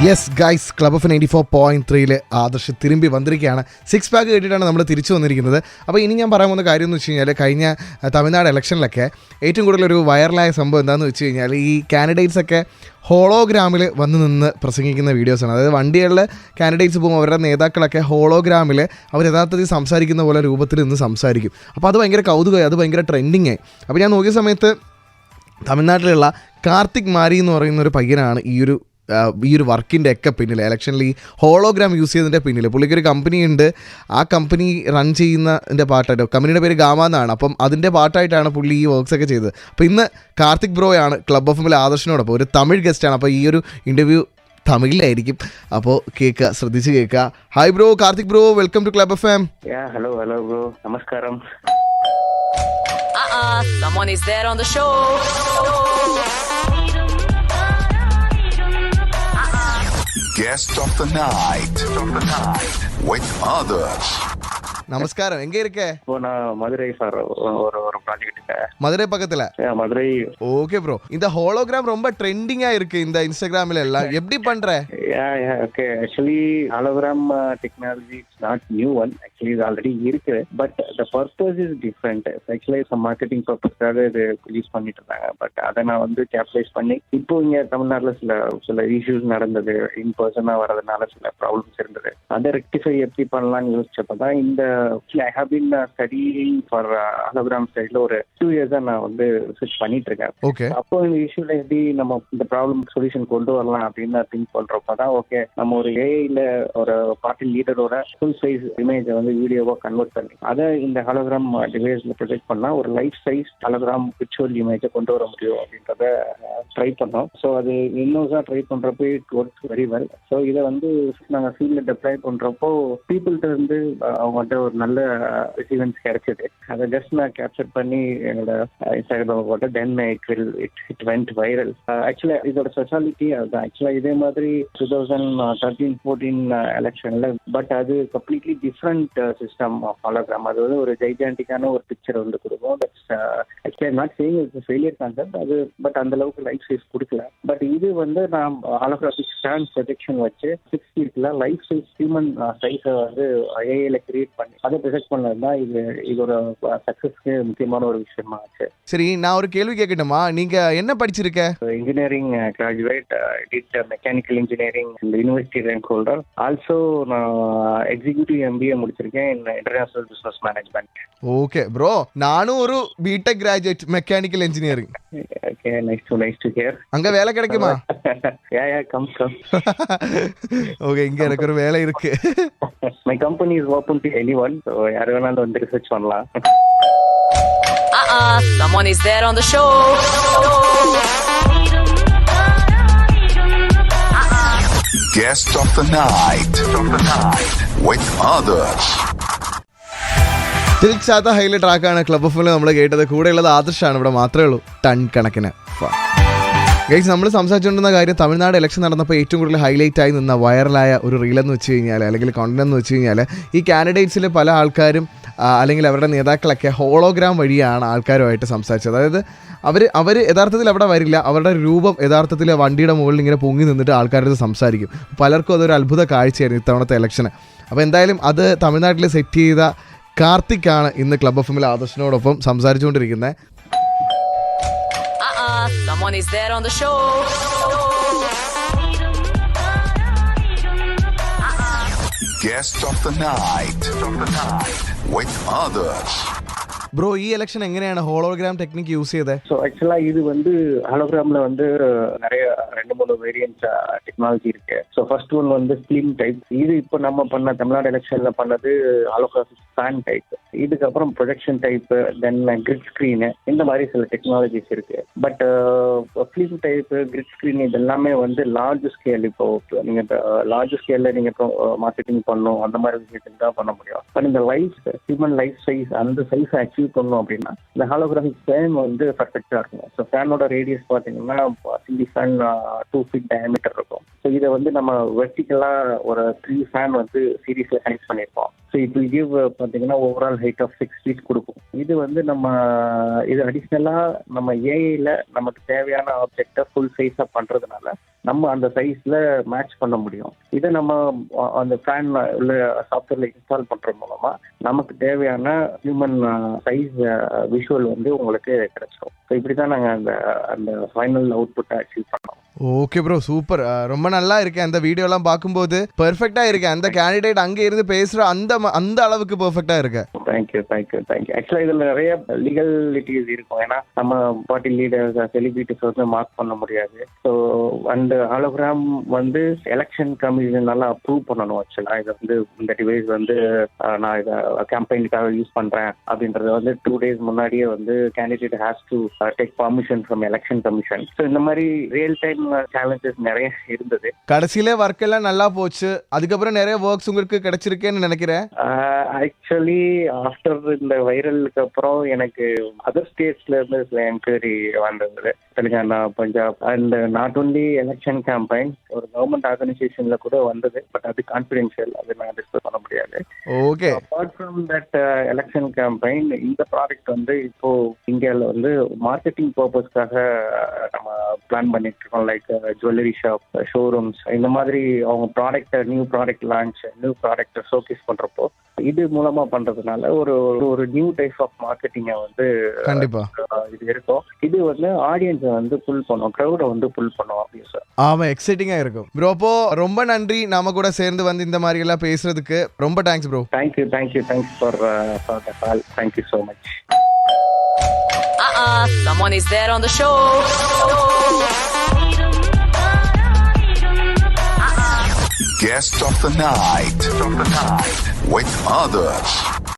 Yes guys, club of 94.3 Adarsh തിരുമ്പി വന്നിരിക്കുകയാണ്. 6 pack കേട്ടിട്ടാണ് നമ്മൾ തിരിച്ചു വന്നിരിക്കുന്നത്. അപ്പോൾ ഇനി ഞാൻ പറയാൻ പോകുന്ന കാര്യം എന്ന് വെച്ച് കഴിഞ്ഞാൽ, കഴിഞ്ഞ തമിഴ്നാട് ഇലക്ഷനിലൊക്കെ ഏറ്റവും കൂടുതൽ ഒരു വൈറലായ സംഭവം എന്താണെന്ന് വെച്ച് കഴിഞ്ഞാൽ, ഈ കാൻഡിഡേറ്റ്സൊക്കെ ഹോളോഗ്രാമിൽ വന്ന് നിന്ന് പ്രസംഗിക്കുന്ന വീഡിയോസാണ്. അതായത് വണ്ടികളിൽ കാൻഡിഡേറ്റ്സ് പോകും, അവരുടെ നേതാക്കളൊക്കെ ഹോളോഗ്രാമിൽ അവർ യഥാർത്ഥത്തിൽ സംസാരിക്കുന്ന പോലെ രൂപത്തിൽ നിന്ന് സംസാരിക്കും. അപ്പോൾ അത് ഭയങ്കര കൗതുകമായി, അത് ഭയങ്കര ട്രെൻഡിങ് ആയി. അപ്പോൾ ഞാൻ നോക്കിയ സമയത്ത് തമിഴ്നാട്ടിലുള്ള കാർത്തിക് മാരി എന്ന് പറയുന്ന ഒരു പയ്യനാണ് ഈ ഒരു വർക്കിൻ്റെ ഒക്കെ പിന്നിൽ, ഇലക്ഷനിൽ ഈ ഹോളോഗ്രാം യൂസ് ചെയ്തതിൻ്റെ പിന്നിൽ. പുള്ളിക്കൊരു കമ്പനി ഉണ്ട്, ആ കമ്പനി റൺ ചെയ്യുന്നതിൻ്റെ പാർട്ടായിട്ട്, കമ്പനിയുടെ പേര് ഗാമ എന്നാണ്. അപ്പം അതിൻ്റെ പാർട്ടായിട്ടാണ് പുള്ളി ഈ വർക്ക്സ് ഒക്കെ ചെയ്തത്. അപ്പോൾ ഇന്ന് കാർത്തിക് ബ്രോയാണ് ക്ലബ് ഓഫ് എമ്മിൽ ആദർശിനോടൊപ്പം, ഒരു തമിഴ് ഗസ്റ്റാണ്. അപ്പോൾ ഈ ഒരു ഇൻ്റർവ്യൂ തമിഴിലായിരിക്കും. അപ്പോൾ കേൾക്കുക, ശ്രദ്ധിച്ച് കേൾക്കുക. Hi bro, Karthik bro, welcome to club F M. Hello bro, നമസ്കാരം. Someone is there on the show. Guest of the night with others. நமஸ்காரம், எங்க இருக்க? இப்போ நான் மதுரை சார், ஒரு ப்ராஜெக்ட்டுக்கு. மதுரை பக்கத்துல? மதுரை. ஓகே ப்ரோ, இந்த ஹோலோகிராம் ரொம்ப ட்ரெண்டிங்கா இருக்கு இந்த இன்ஸ்டாகிராம்ல எல்லாம். எப்படி பண்ற? Okay, actually hologram technology is not new one. Actually இது ஆல்ரெடி இருக்கு, but the purpose is different. Actually marketing பர்பஸ்க்காக இது யூஸ் பண்ணிட்டு இருந்தாங்க. பட் அதை நான் வந்து கேப்டலைஸ் பண்ணி, இப்போ இங்க தமிழ்நாட்டில் சில இஷ்யூஸ் நடந்தது, இன் பர்சனா வரதுனால சில ப்ராப்ளம்ஸ் இருந்தது. அதை ரெக்டிஃபை எப்படி பண்ணலாம்னு யோசிச்சப்பதான் இந்த I have been studying for hologram side ஒரு 2 years நான் வந்து ரிசர்ச் பண்ணிட்டு இருக்கேன். ஓகே. அப்போ இந்த இஷ்யூல எப்படி நம்ம இந்த ப்ராப்ளம் சொல்யூஷன் கொண்டு வரலாம் அப்படின்னு திங்க் பண்றப்பதான், ஓகே நம்ம ஒரு ஏஐல ஒரு பார்ட்டி லீடரோட ஃபுல் சைஸ் இமேஜை வந்து வீடியோவா கன்வெர்ட் பண்ணி அதை இந்த ஹாலோகிராம் டிவைஸ்ல ப்ரொஜெக்ட் பண்ணா ஒரு லைஃப் சைஸ் ஹாலோகிராம் விர்ச்சுவல் இமேஜை கொண்டு வர முடியும் அப்படின்றத ட்ரை பண்ணோம். ஸோ அது இன்னொரு ட்ரை பண்றப்போ it works very well. So இதை வந்து நாங்கள் ஃபீல்டில் டெப்ளாய் பண்றப்போ பீப்புள்கிட்ட இருந்து அவங்கள்ட்ட ஒரு நல்ல ரிசீவன்ஸ் கிடைச்சது. அதை ஜஸ்ட் நான் கேப்சர் பண்ணி என்னோட இன்ஸ்டாகிராம் போட்டு தென் இட் வென்ட் வைரல். ஆக்சுவலா இதோட ஸ்பெஷாலிட்டி அதுதான். ஆக்சுவலா இதே மாதிரி 2013-14 எலெக்ஷன்ல, பட் அது completely different system of hologram. அது வந்து ஒரு ஜைஜாண்டிக்கான ஒரு பிக்சர் வந்து கொடுக்கும். Actually not saying it's failure concept அது, பட் அந்த அளவுக்கு லைஃப் சைஸ் கொடுக்கல. பட் இது வந்து நான் ஹாலோகிராஃபிக் ஸ்டாண்ட் ப்ரொஜெக்ஷன் வச்சு 6 ஃபீட்ல லைஃப் சைஸ் ஹியூமன் சைஸை வந்து ஏஐல கிரியேட் பண்ணி அதை ப்ரொஜெக்ட் பண்ணதுதான் இதோட சக்சஸ்க்கு முக்கியமான ஒரு விஷயமா ஆச்சு. சரி, நான் ஒரு கேள்வி கேட்கட்டுமா? நீங்க என்ன படிச்சிருக்க? Engineering graduate, did mechanical engineering university rank holder. Also நான் எக்ஸிக்யூட்டிவ் எம்பிஏ முடிச்சிருக்கேன் in international business management. Okay bro, நானும் ஒரு BTech graduate mechanical engineering. Okay, nice to hear. அங்க வேலை கிடைக்குமா? கம். ஓகே, இங்க எனக்கு ஒரு வேலை இருக்கு. My company is open to anyone, so யார் வேணாலும் வந்து ரிசர்ச் பண்ணலாம். Someone is there on the show. Guest of the night with others. തിരിച്ചാത്ത ഹൈലൈറ്റ് ട്രാക്കാണ് ക്ലബ് ഓഫ് നമ്മൾ കേട്ടത്. കൂടെയുള്ളത് ആദർശാണ്. ഇവിടെ മാത്രമേ ഉള്ളൂ ടൺ കണക്കിന്. ഗൈസ്, നമ്മൾ സംസാരിച്ചുകൊണ്ടിരുന്ന കാര്യം, തമിഴ്നാട് ഇലക്ഷൻ നടന്നപ്പോൾ ഏറ്റവും കൂടുതൽ ഹൈലൈറ്റ് ആയി നിന്ന വൈറലായ ഒരു റീലെന്ന് വെച്ച് കഴിഞ്ഞാൽ, അല്ലെങ്കിൽ കോണ്ടന്റ് എന്ന് വെച്ച് കഴിഞ്ഞാൽ, ഈ കാൻഡിഡേറ്റ്സിൽ പല ആൾക്കാരും അല്ലെങ്കിൽ അവരുടെ നേതാക്കളൊക്കെ ഹോളോഗ്രാം വഴിയാണ് ആൾക്കാരുമായിട്ട് സംസാരിച്ചത്. അതായത് അവർ യഥാർത്ഥത്തിൽ അവിടെ വരില്ല, അവരുടെ രൂപം യഥാർത്ഥത്തിൽ വണ്ടിയുടെ മുകളിൽ ഇങ്ങനെ പൊങ്ങി നിന്നിട്ട് ആൾക്കാരുടെ സംസാരിക്കും. പലർക്കും അതൊരു അത്ഭുത കാഴ്ചയായിരുന്നു ഇത്തവണത്തെ ഇലക്ഷന്. അപ്പോൾ എന്തായാലും അത് തമിഴ്നാട്ടിൽ സെറ്റ് ചെയ്ത കാർത്തിക്കാണ് ഇന്ന് ക്ലബ് ഓഫ് എമ്മിൽ ആദർശിനോടൊപ്പം സംസാരിച്ചുകൊണ്ടിരിക്കുന്നത്. Someone is there on the show. Guest of the night with others. Bro, ഈ ഇലക്ഷൻ എങ്ങനെയാണ് ഹോളോഗ്രാം ടെക്നിക് യൂസ് ചെയ്തത്? ஸோ ஆக்சுவலா இது வந்து ஹாலோகிராம்ல வந்து நிறைய 2-3 வேரியன்ட் டெக்னாலஜி இருக்கு. ஸோ ஃபர்ஸ்ட் ஒன் வந்து ஸ்லிம் டைப். இது இப்போ நம்ம பண்ண தமிழ்நாடு எலெக்ஷன்ல பண்ணது ஹாலோகிராஃபிக் ஃபேன் டைப். இதுக்கப்புறம் ப்ரொஜெக்ஷன் டைப், தென் கிரிட் ஸ்கிரீனு, இந்த மாதிரி சில டெக்னாலஜிஸ் இருக்கு. But film type, grid screen இது எல்லாமே வந்து லார்ஜ் ஸ்கேல். இப்போ நீங்க லார்ஜ் ஸ்கேல்ல நீங்க இப்போ மார்க்கெட்டிங் பண்ணணும், அந்த மாதிரி விஷயத்துக்கு தான் பண்ண முடியும். பட் இந்த ஹியூமன் லைஃப் சைஸ், அந்த சைஸ் அச்சீவ் பண்ணணும் அப்படின்னா இந்த ஹாலோகிராஃபிக் ஃபேன் வந்து பர்ஃபெக்டா இருக்கும். ஸோ ஃபேனோட ரேடியஸ் பார்த்தீங்கன்னா சிங்கிள் ஃபேன் 2 feet டயமீட்டர் இருக்கும். ஸோ இதை வந்து நம்ம வெர்டிக்கலா ஒரு 3 ஃபேன் வந்து சீரீஸ்ல கனெக்ட் பண்ணியிருப்போம். ஸோ இட் வில் கிவ் பார்த்தீங்கன்னா ஓவரால் ஹைட் ஆஃப் 6 feet கொடுக்கும். இது வந்து நம்ம இது அடிஷ்னலா நம்ம ஏஐல நமக்கு தேவையான ஆப்ஜெக்டை ஃபுல் சைஸா பண்றதுனால நம்ம அந்த சைஸ்ல மேட்ச் பண்ண முடியும். இதை நம்ம அந்த ஃபேன் உள்ள சாஃப்ட்வேர்ல இன்ஸ்டால் பண்றது மூலமா நமக்கு தேவையான ஹியூமன் சைஸ் விஷுவல் வந்து உங்களுக்கு கிடைச்சிடும். ஸோ இப்படிதான் நாங்கள் அந்த ஃபைனல் அவுட்புட்டை அச்சீவ் பண்ணோம். Okay bro, super. ரொம்ப நல்லா இருக்கேன் அந்த வீடியோலாம் பார்க்கும்போது. பெர்ஃபெக்டா இருக்கேன். அந்த கேண்டிடேட் அங்கே இருந்து பேசுற அந்த அளவுக்கு பெர்ஃபெக்டா இருக்கு. தேங்க்யூ. ஆக்சுவலா இதுல நிறைய லீகலிட்டிஸ் இருக்கும். ஏன்னா நம்ம பார்ட்டி லீடர்ஸ் செலிபிரிட்டிஸ் வந்து மார்க் பண்ண முடியாது. ஸோ அந்த ஹாலோகிராம் வந்து எலெக்ஷன் கமிஷன் நல்லா அப்ரூவ் பண்ணணும். ஆக்சுவலா இதை வந்து இந்த டிவைஸ் வந்து நான் இதை கேம்பெயினுக்காக யூஸ் பண்றேன் அப்படின்றத வந்து 2 days முன்னாடியே வந்து candidate has to take permission from election commission. So இந்த மாதிரி ரியல் டைம் சேலஞ்சஸ் நிறைய இருந்தது. கடைசியில ஒர்க் எல்லாம் நல்லா போச்சு. அதுக்கப்புறம் நிறைய ஒர்க்ஸ் உங்களுக்கு கிடைச்சிருக்கேன்னு நினைக்கிறேன். ஆக்சுவலி ஆஃப்டர் இந்த வைரலுக்கு அப்புறம் எனக்கு அதர் ஸ்டேட்ஸ்ல இருந்து சில என்கொயரி வந்தது. Telangana, Punjab and not only election campaign, ஒரு கவர்மெண்ட் ஆர்கனைசேஷன்ல கூட வந்தது. பட் அது கான்ஃபிடென்ஷியல், அது நான் டிஸ்கஸ் பண்ண முடியாது. Okay. Apart from that election campaign, இந்த ப்ராடக்ட் வந்து இப்போ இந்தியாவில் வந்து மார்க்கெட்டிங் பர்பஸ்க்காக நம்ம பிளான் பண்ணிட்டு இருக்கோம். லைக் ஜுவல்லரி ஷாப், ஷோரூம்ஸ், இந்த மாதிரி அவங்க new product launch, new product showcase பண்றப்போ இது மூலமா பண்றதுனால ஒரு நியூ டைப் ஆஃப் மார்க்கெட்டிங்கை வந்து கண்டிப்பா இது இருக்கும். இது வந்து ஆடியன்ஸை வந்து புல் பண்ணும், க்ரௌடை வந்து புல் பண்ணும். ஆமா, எக்ஸைட்டிங்கா இருக்கும் ப்ரோ. அப்போ ரொம்ப நன்றி நாம கூட சேர்ந்து வந்து இந்த மாதிரி எல்லாம் பேசுறதுக்கு. ரொம்ப thanks bro. Thank you for the call. Thank you so much. Someone is there on the show. Guest of the night with others.